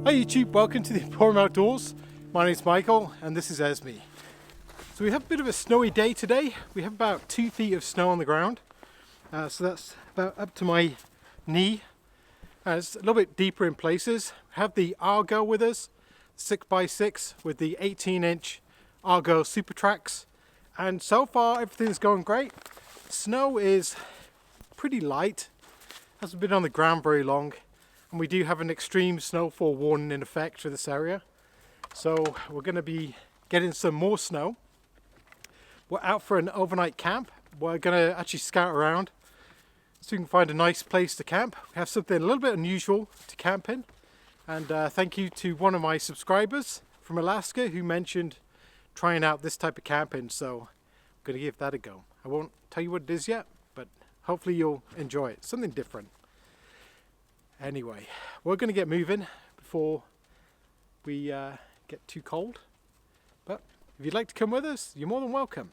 Hi YouTube, welcome to the Emporium Outdoors. My name is Michael and this is Esme. So we have a bit of a snowy day today. We have about 2 feet of snow on the ground. So that's about up to my knee. It's a little bit deeper in places. We have the Argo with us, 6x6 with the 18-inch Argo Super Tracks. And so far everything's going great. Snow is pretty light, hasn't been on the ground very long. And we do have an extreme snowfall warning in effect for this area. So we're going to be getting some more snow. We're out for an overnight camp. We're going to actually scout around so we can find a nice place to camp. We have something a little bit unusual to camp in. And thank you to one of my subscribers from Alaska who mentioned trying out this type of camping. So I'm going to give that a go. I won't tell you what it is yet, but hopefully you'll enjoy it. Something different. Anyway, we're going to get moving before we get too cold. But if you'd like to come with us, you're more than welcome.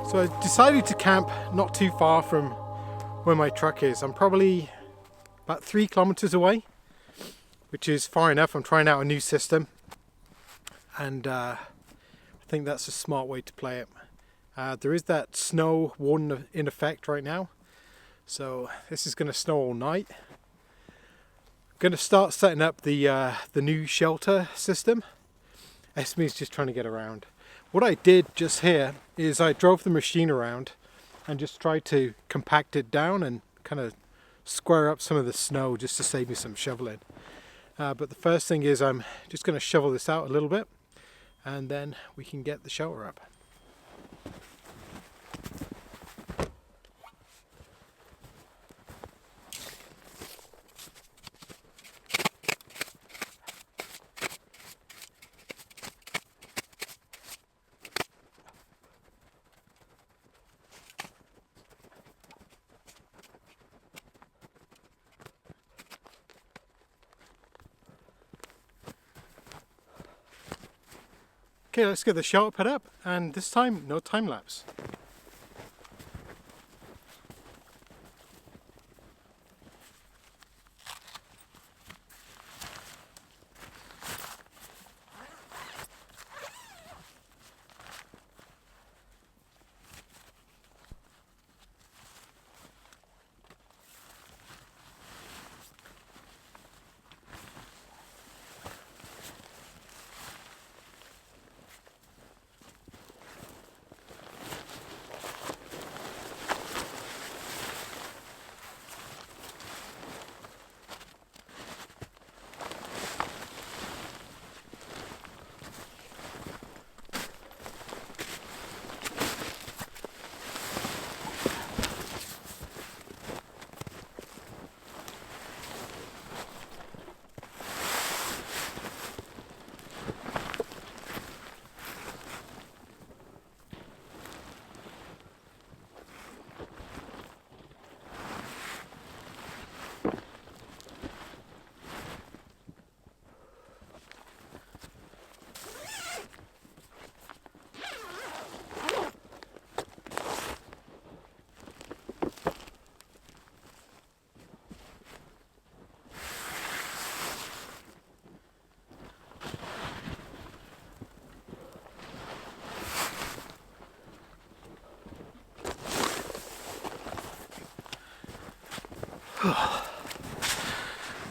So I decided to camp not too far from where my truck is. I'm probably about 3 kilometers away, which is far enough. I'm trying out a new system and I think that's a smart way to play it. There is that snow warning in effect right now, so this is going to snow all night. I'm going to start setting up the new shelter system. Esme's just trying to get around. What I did just here is I drove the machine around and just tried to compact it down and kind of square up some of the snow just to save me some shoveling. But the first thing is I'm just going to shovel this out a little bit and then we can get the shelter up. Okay, let's get the shelter put up, and this time, no time lapse.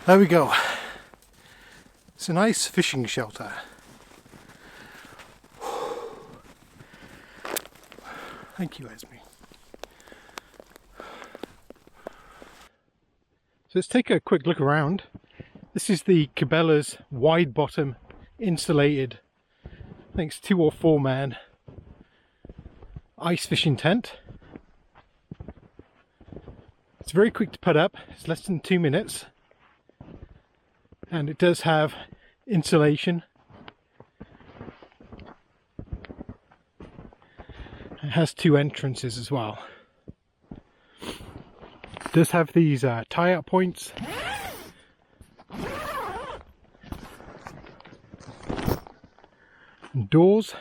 There we go. It's a nice fishing shelter. Thank you, Esme. So let's take a quick look around. This is the Cabela's wide bottom insulated, I think it's 2 or 4 man ice fishing tent. It's very quick to put up, it's less than 2 minutes, and it does have insulation. It has 2 entrances as well. It does have these tie-out points. And doors.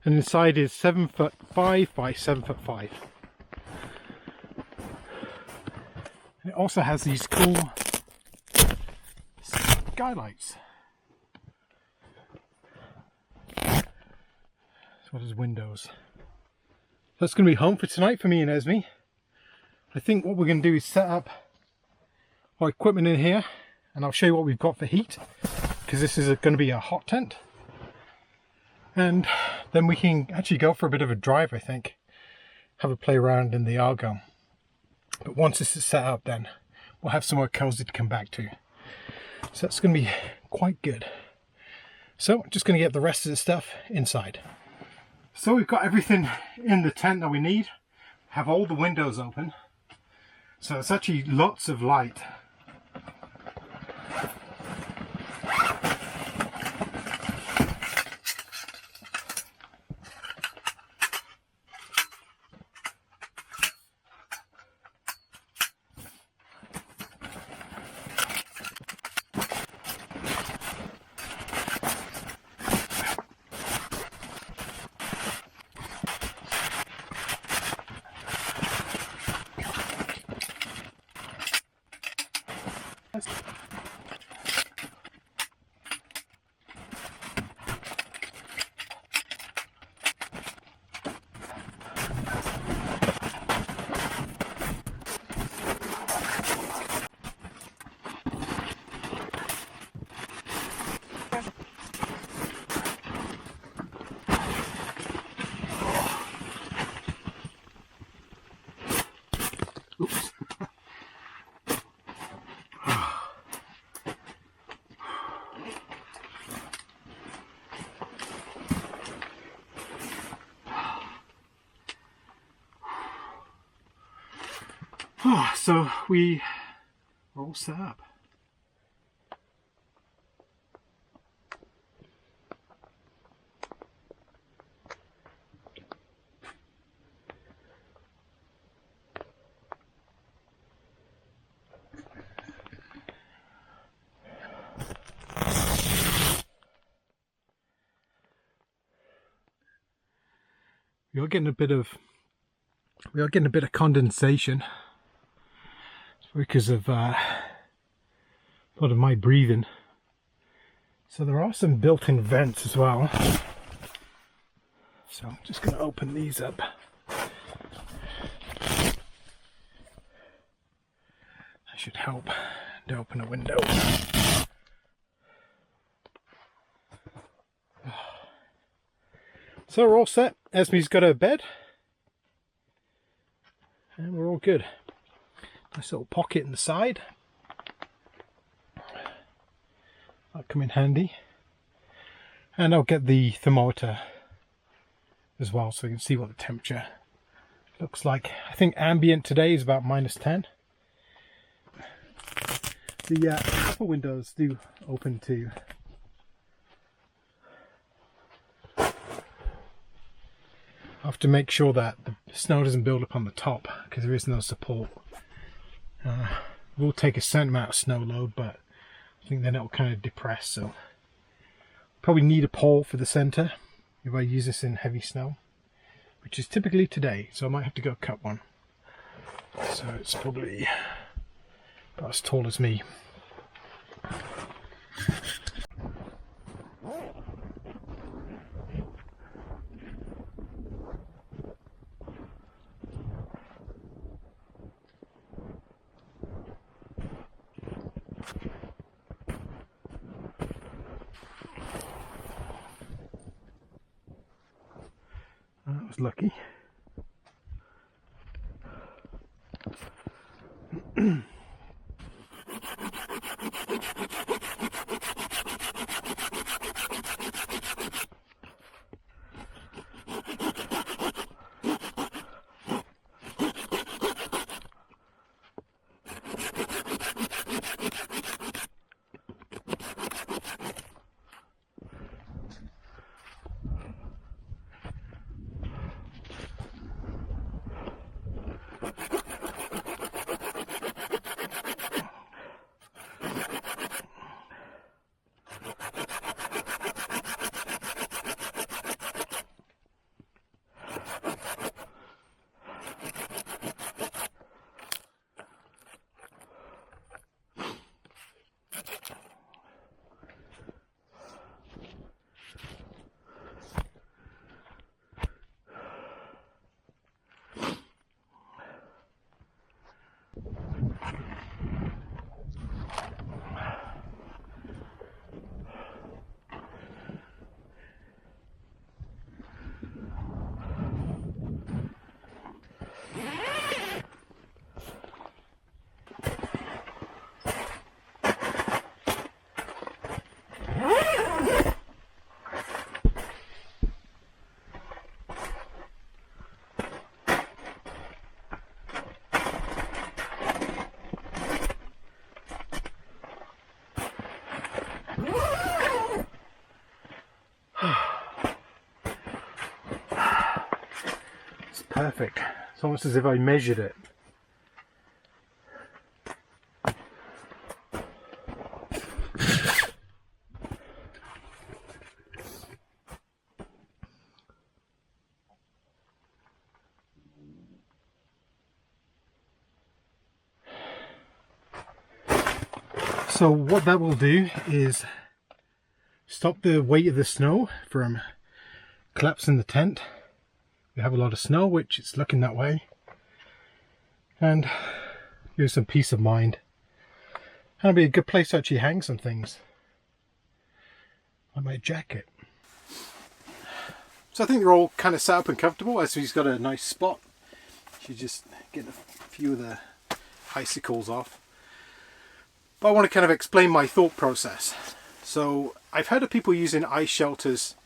And inside is 7'5" by 7'5". It also has these cool skylights. As well as windows. That's going to be home for tonight for me and Esme. I think what we're going to do is set up our equipment in here, and I'll show you what we've got for heat, because this is going to be a hot tent. And then we can actually go for a bit of a drive, I think. Have a play around in the Argo. But once this is set up, then we'll have somewhere cozy to come back to. So that's going to be quite good. So I'm just going to get the rest of the stuff inside. So we've got everything in the tent that we need. Have all the windows open. So it's actually lots of light. Oops. So we are all set up. We are getting a bit of condensation because of a lot of my breathing. So there are some built-in vents as well. So I'm just going to open these up. That should help to open a window. So we're all set. Esme's got her bed. And we're all good. Nice little pocket in the side. That'll come in handy. And I'll get the thermometer as well so you can see what the temperature looks like. I think ambient today is about -10. The upper windows do open too. I have to make sure that the snow doesn't build up on the top because there is no support. We'll take a certain amount of snow load, but I think then it'll kind of depress, so probably need a pole for the center if I use this in heavy snow, which is typically today, so I might have to go cut one. So it's probably about as tall as me. That was lucky. It's perfect. It's almost as if I measured it. So what that will do is stop the weight of the snow from collapsing the tent. We have a lot of snow, which it's looking that way, and give you some peace of mind. And it'll be a good place to actually hang some things, like my jacket. So I think they're all kind of set up and comfortable. As he's got a nice spot, she's just getting a few of the icicles off. But I want to kind of explain my thought process. So I've heard of people using ice shelters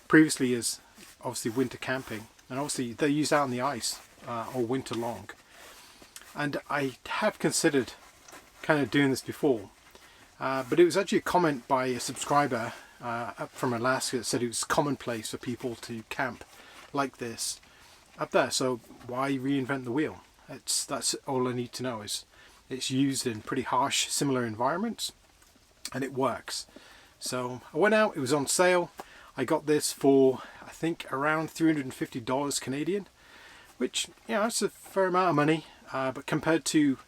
previously as obviously winter camping, and obviously they're used out on the ice all winter long. And I have considered kind of doing this before, but it was actually a comment by a subscriber up from Alaska that said it was commonplace for people to camp like this up there. So why reinvent the wheel? That's all I need to know, is it's used in pretty harsh similar environments and it works. So I went out, it was on sale. I got this for I think around $350 Canadian, which, you know, it's a fair amount of money, but compared to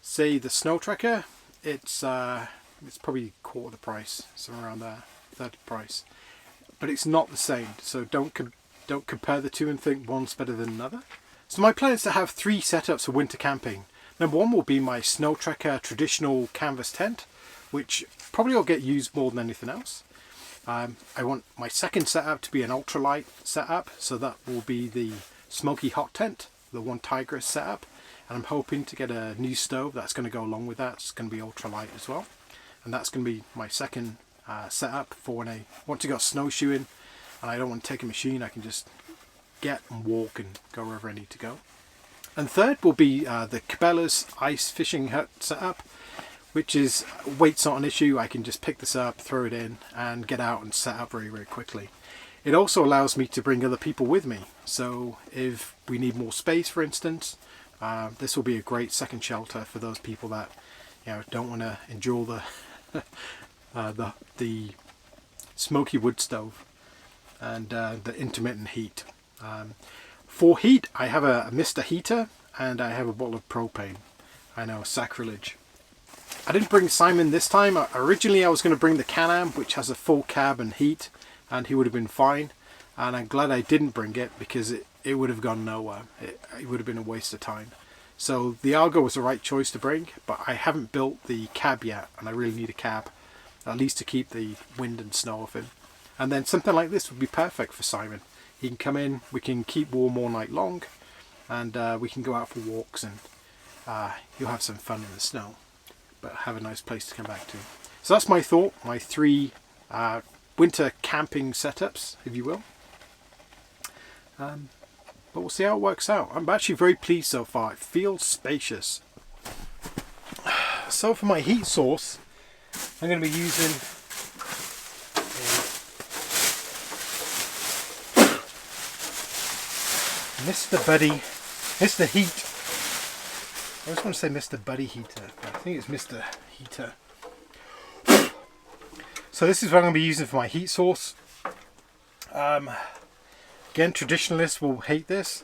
say the Snow Trekker, it's probably quarter the price, somewhere around there, third the price. But it's not the same, so don't compare the two and think one's better than another. So my plan is to have 3 setups for winter camping. Number one will be my Snow Trekker traditional canvas tent, which probably will get used more than anything else. I want my second setup to be an ultralight setup, so that will be the Smoky Hot Tent, the One Tigress setup, and I'm hoping to get a new stove that's going to go along with that. It's going to be ultralight as well, and that's going to be my second setup for when I want to go snowshoeing and I don't want to take a machine. I can just get and walk and go wherever I need to go. And third will be the Cabela's ice fishing hut setup, which is weight's not an issue. I can just pick this up, throw it in and get out and set up very, very quickly. It also allows me to bring other people with me. So if we need more space, for instance, this will be a great second shelter for those people that, you know, don't want to endure the smoky wood stove and the intermittent heat. For heat, I have a Mr. Heater and I have a bottle of propane. I know, sacrilege. I didn't bring Simon this time. Originally I was going to bring the Can-Am, which has a full cab and heat, and he would have been fine. And I'm glad I didn't bring it, because it would have gone nowhere. It would have been a waste of time. So the Argo was the right choice to bring, but I haven't built the cab yet, and I really need a cab, at least to keep the wind and snow off him. And then something like this would be perfect for Simon. He can come in, we can keep warm all night long, and we can go out for walks, and you'll have some fun in the snow, but have a nice place to come back to. So that's my thought, my 3 winter camping setups, if you will. But we'll see how it works out. I'm actually very pleased so far. It feels spacious. So for my heat source, I'm going to be using Mr. Heat. I just want to say Mr. Buddy Heater, but I think it's Mr. Heater. So this is what I'm going to be using for my heat source. Again, traditionalists will hate this.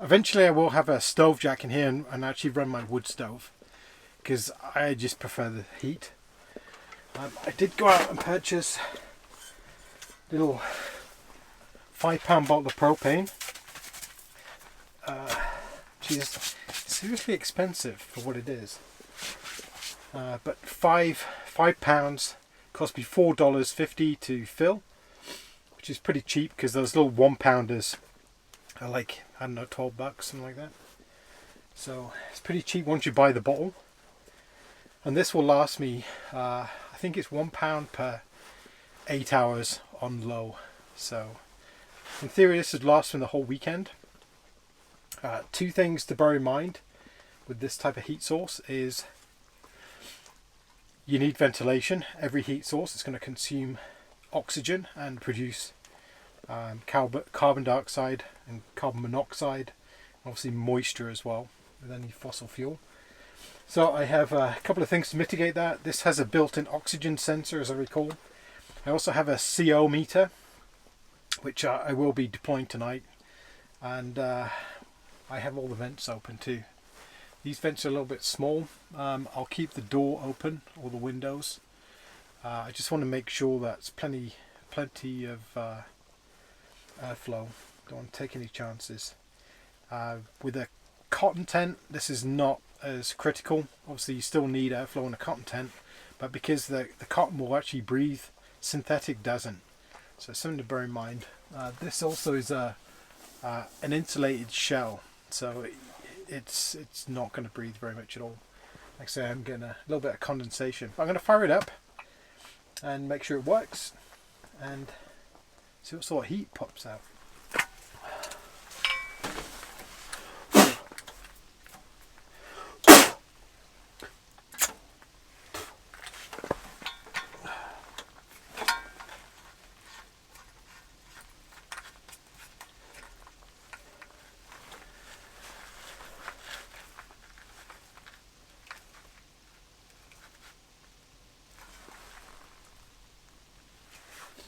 Eventually I will have a stove jack in here and actually run my wood stove, because I just prefer the heat. I did go out and purchase a little £5 bottle of propane. Which is seriously expensive for what it is. But £5 cost me $4.50 to fill, which is pretty cheap, because those little 1-pounders are like, I don't know, $12, something like that. So it's pretty cheap once you buy the bottle. And this will last me, I think it's £1 per 8 hours on low. So in theory this would last me the whole weekend. 2 things to bear in mind with this type of heat source is you need ventilation. Every heat source is going to consume oxygen and produce carbon dioxide and carbon monoxide, obviously moisture as well with any fossil fuel. So I have a couple of things to mitigate that. This has a built-in oxygen sensor, as I recall. I also have a CO meter, which I will be deploying tonight, and I have all the vents open too. These vents are a little bit small. I'll keep the door open, or the windows. I just want to make sure that's plenty of airflow. Don't want to take any chances. With a cotton tent, this is not as critical. Obviously you still need airflow in a cotton tent, but because the cotton will actually breathe, synthetic doesn't. So it's something to bear in mind. This also is an insulated shell, so it's not going to breathe very much at all. Like I say, I'm getting a little bit of condensation. I'm going to fire it up and make sure it works and see what sort of heat pops out.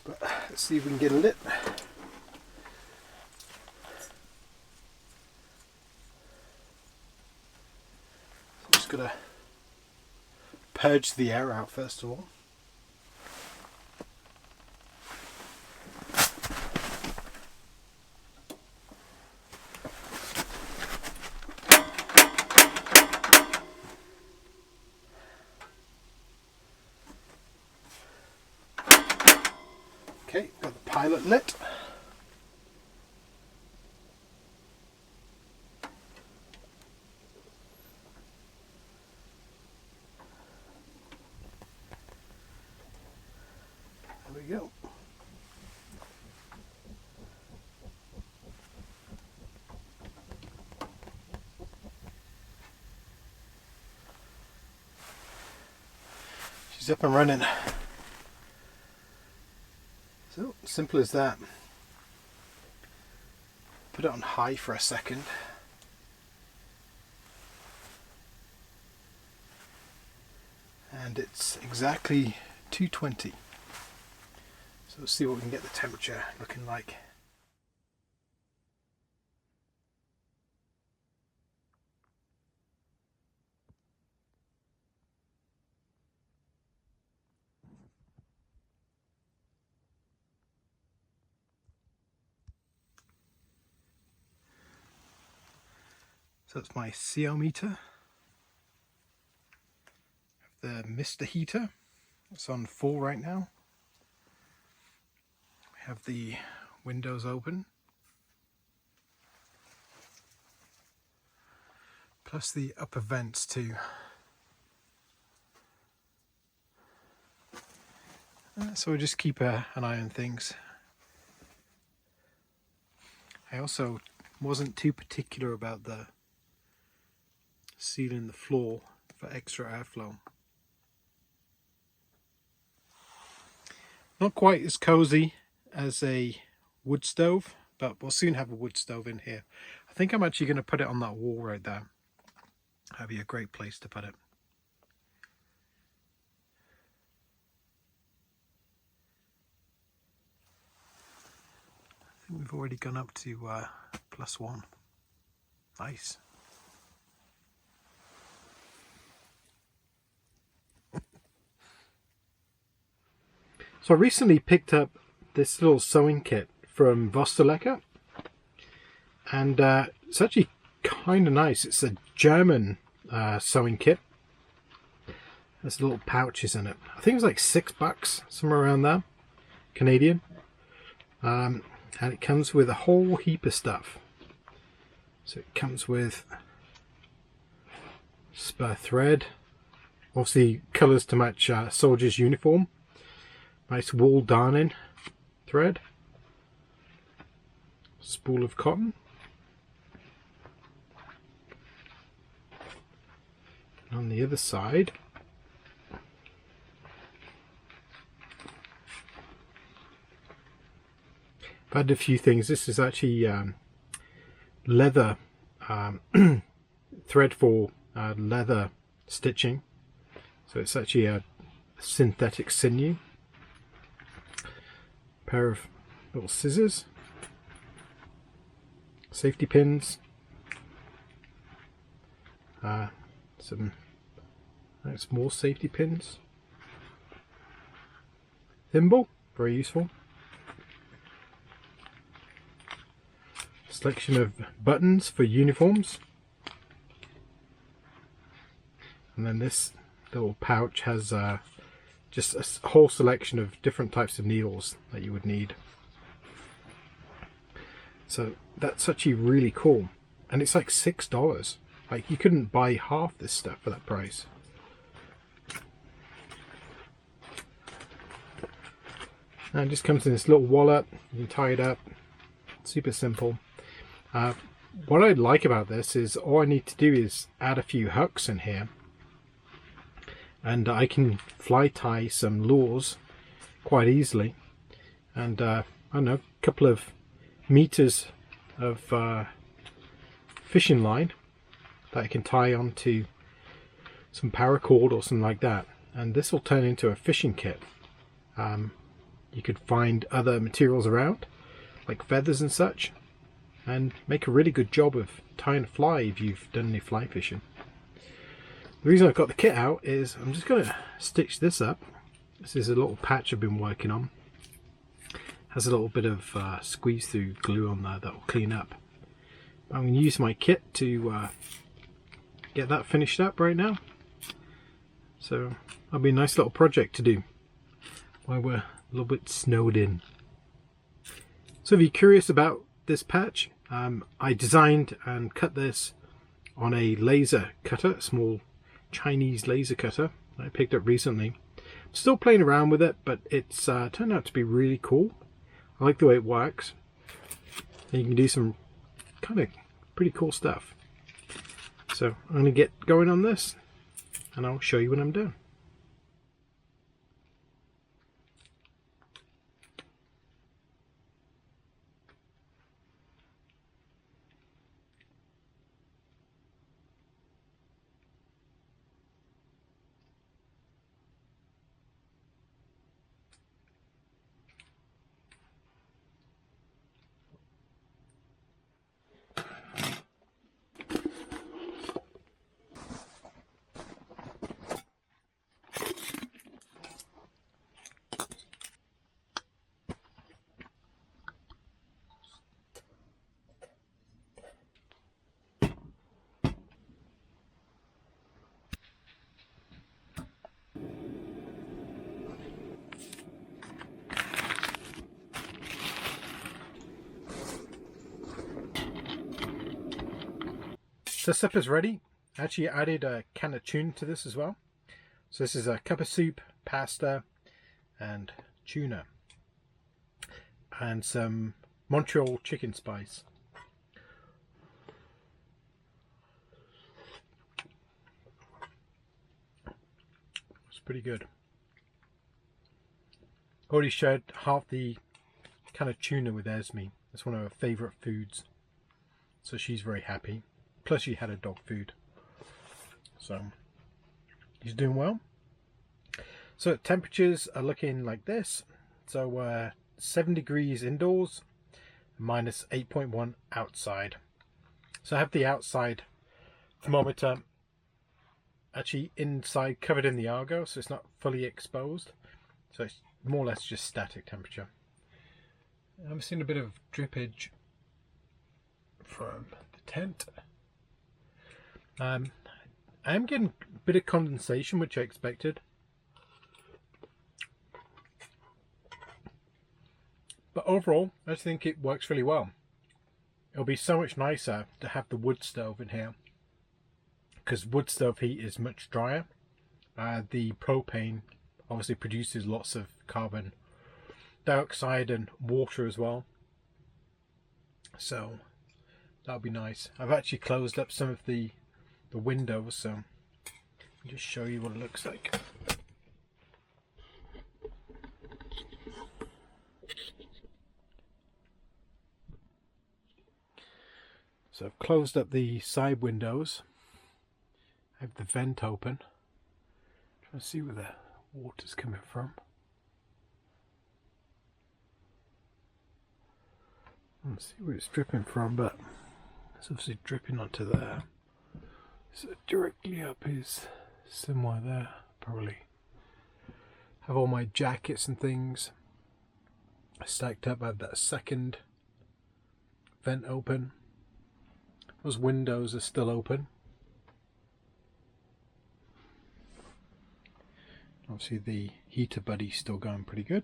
But let's see if we can get it lit. So I'm just going to purge the air out first of all. Okay, got the pilot lit. There we go. She's up and running. So, simple as that. Put it on high for a second. And it's exactly 220. So let's see what we can get the temperature looking like. So that's my CO meter. The Mr. heater, it's on full right now. We have the windows open, plus the upper vents too. So we'll just keep an eye on things. I also wasn't too particular about the sealing the floor for extra airflow. Not quite as cozy as a wood stove, but we'll soon have a wood stove in here. I think I'm actually going to put it on that wall right there. That'd be a great place to put it. I think we've already gone up to +1. Nice. So I recently picked up this little sewing kit from Vosterlecker, and it's actually kind of nice. It's a German sewing kit. There's little pouches in it. I think it's like $6, somewhere around there, Canadian. And it comes with a whole heap of stuff. So it comes with spare thread, obviously colours to match soldier's uniform. Nice wool darning thread, spool of cotton, and on the other side I've added a few things. This is actually leather thread for leather stitching, so it's actually a synthetic sinew. Pair of little scissors, safety pins, some small safety pins, thimble, very useful, selection of buttons for uniforms, and then this little pouch has just a whole selection of different types of needles that you would need. So that's actually really cool, and it's like $6. Like, you couldn't buy half this stuff for that price. And it just comes in this little wallet. You can tie it up. Super simple. What I like about this is all I need to do is add a few hooks in here, and I can fly tie some lures quite easily, and I don't know, a couple of meters of fishing line that I can tie onto some paracord or something like that, and this will turn into a fishing kit. You could find other materials around, like feathers and such, and make a really good job of tying a fly if you've done any fly fishing. The reason I've got the kit out is I'm just going to stitch this up. This is a little patch I've been working on. Has a little bit of squeeze through glue on there that will clean up. I'm going to use my kit to get that finished up right now. So that'll be a nice little project to do while we're a little bit snowed in. So if you're curious about this patch, I designed and cut this on a laser cutter, a small Chinese laser cutter I picked up recently. I'm still playing around with it, but it's turned out to be really cool. I like the way it works, and you can do some kind of pretty cool stuff. So I'm going to get going on this, and I'll show you when I'm done. The supper's ready. I actually added a can of tuna to this as well. So this is a cup of soup, pasta, and tuna. And some Montreal chicken spice. It's pretty good. Already shared half the can of tuna with Esme. It's one of her favourite foods. So she's very happy. Plus she had a dog food. So he's doing well. So temperatures are looking like this. So 7 degrees indoors, minus 8.1 outside. So I have the outside thermometer actually inside covered in the Argo, so it's not fully exposed. So it's more or less just static temperature. I'm seeing a bit of drippage from the tent. I am getting a bit of condensation, which I expected. But overall, I just think it works really well. It'll be so much nicer to have the wood stove in here, because wood stove heat is much drier. The propane obviously produces lots of carbon dioxide and water as well. So that'll be nice. I've actually closed up some of the windows, so I'll just show you what it looks like. So I've closed up the side windows. I have the vent open. Trying to see where the water's coming from. Let's see where it's dripping from, but it's obviously dripping onto there. So directly up is somewhere there, probably. Have all my jackets and things stacked up. I have that second vent open. Those windows are still open. Obviously the heater buddy's still going pretty good.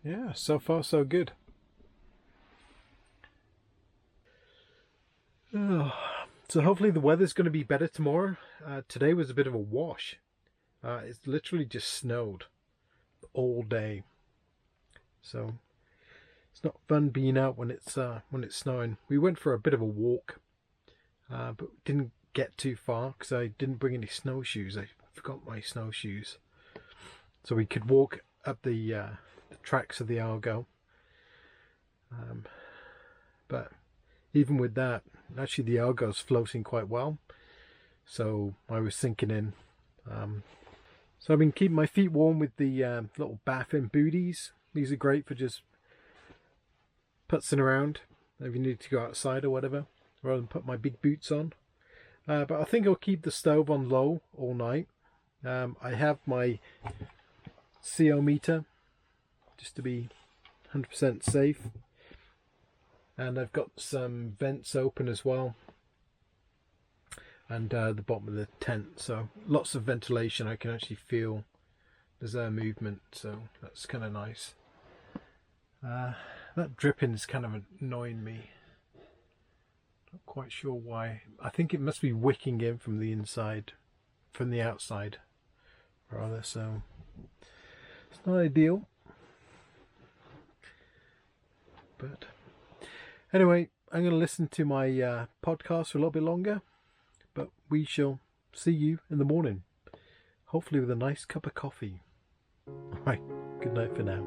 Yeah, so far so good. So hopefully the weather's going to be better tomorrow. Today was a bit of a wash. It's literally just snowed all day. So it's not fun being out when it's snowing. We went for a bit of a walk, but didn't get too far because I didn't bring any snowshoes. I forgot my snowshoes, so we could walk up the tracks of the Argo. But even with that, actually the Argo's floating quite well. So I was sinking in. So I've been keeping my feet warm with the little baffin booties. These are great for just putzing around if you need to go outside or whatever, rather than put my big boots on. But I think I'll keep the stove on low all night. I have my CO meter just to be 100% safe. And I've got some vents open as well. And the bottom of the tent, so lots of ventilation. I can actually feel there's air movement, so that's kind of nice. That dripping is kind of annoying me. Not quite sure why. I think it must be wicking in from the inside, from the outside rather, so it's not ideal. But anyway, I'm going to listen to my podcast for a little bit longer, but we shall see you in the morning, hopefully with a nice cup of coffee. Alright, good night for now.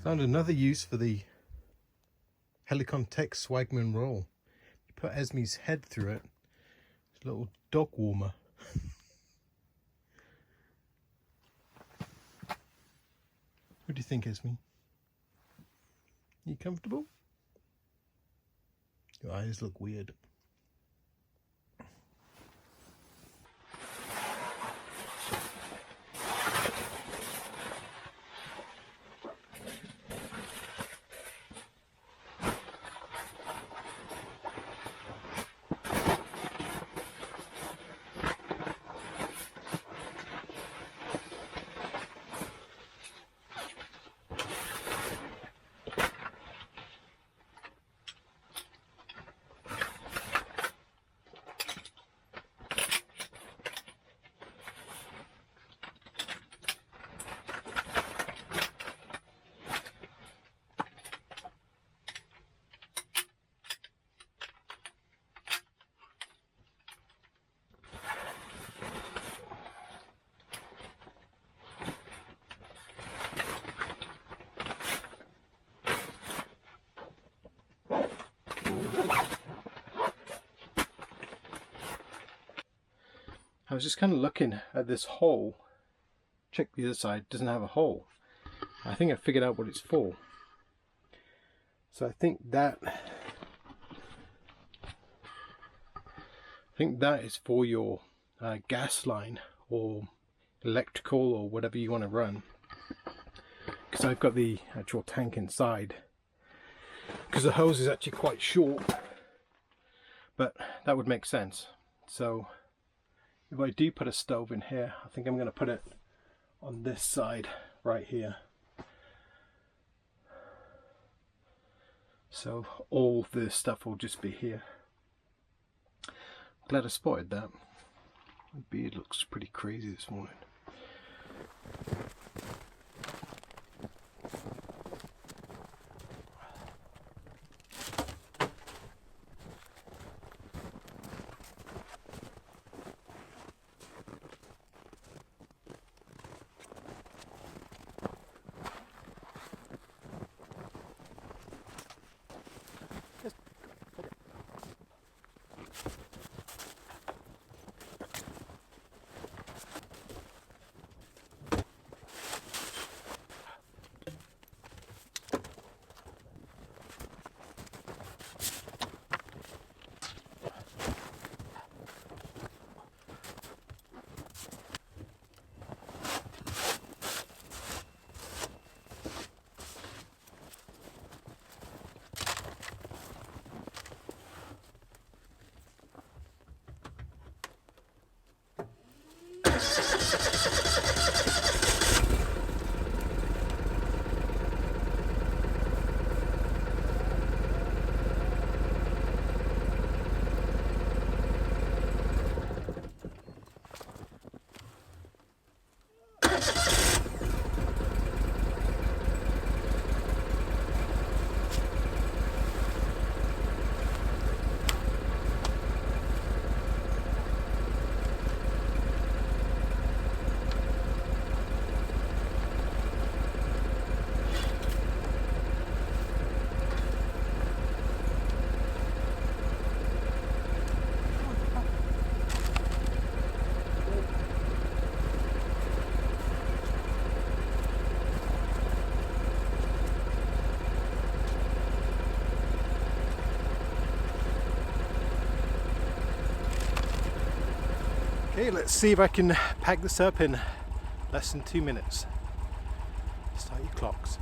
Found another use for the Helicon Tech Swagman roll. You put Esme's head through it. It's a little dog warmer. What do you think, Esme? You comfortable? Your eyes look weird. I was just kind of looking at this hole. Check the other side, doesn't have a hole. I think I figured out what it's for. So I think that is for your gas line or electrical or whatever you want to run. Because I've got the actual tank inside. Because the hose is actually quite short. But that would make sense. So if I do put a stove in here, I think I'm going to put it on this side right here. So all this stuff will just be here. Glad I spotted that. My beard looks pretty crazy this morning. Okay, let's see if I can pack this up in less than 2 minutes. Start your clocks.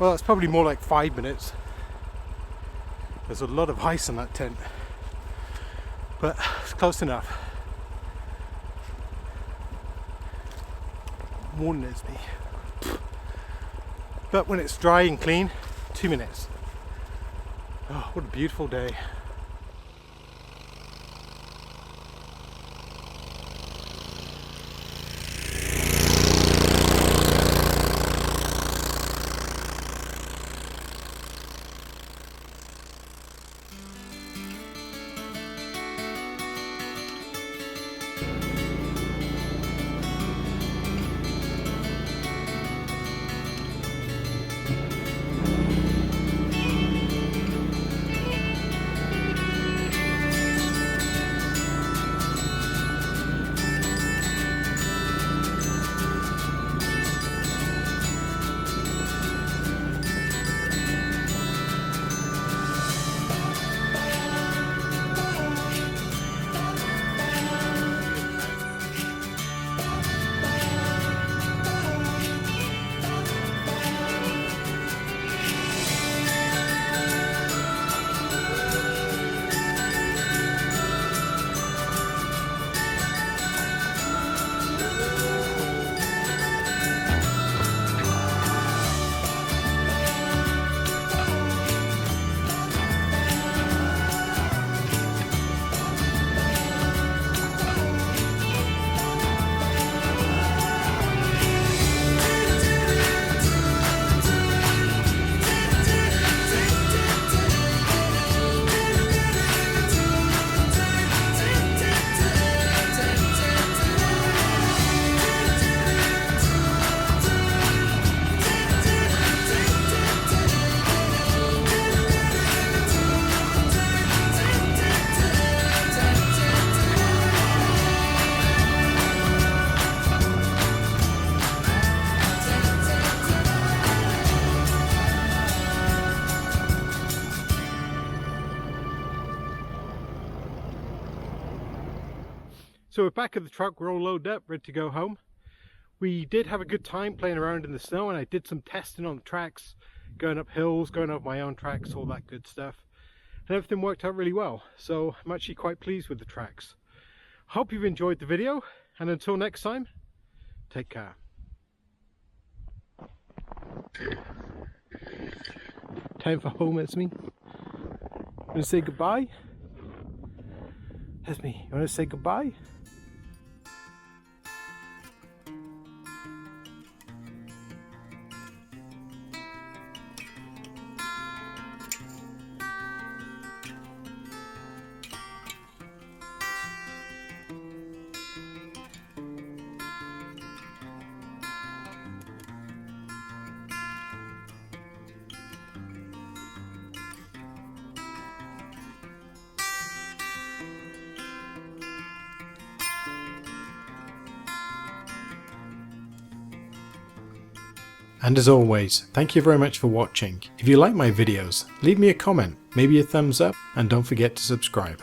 Well, it's probably more like 5 minutes. There's a lot of ice on that tent, but it's close enough. More than Esme. But when it's dry and clean, 2 minutes. Oh, what a beautiful day. So we're back at the truck, we're all loaded up, ready to go home. We did have a good time playing around in the snow, and I did some testing on the tracks, going up hills, going over my own tracks, all that good stuff. And everything worked out really well, so I'm actually quite pleased with the tracks. Hope you've enjoyed the video, and until next time, take care. Time for home, Esme. You want to say goodbye? Esme, you want to say goodbye? And as always, thank you very much for watching. If you like my videos, leave me a comment, maybe a thumbs up, and don't forget to subscribe.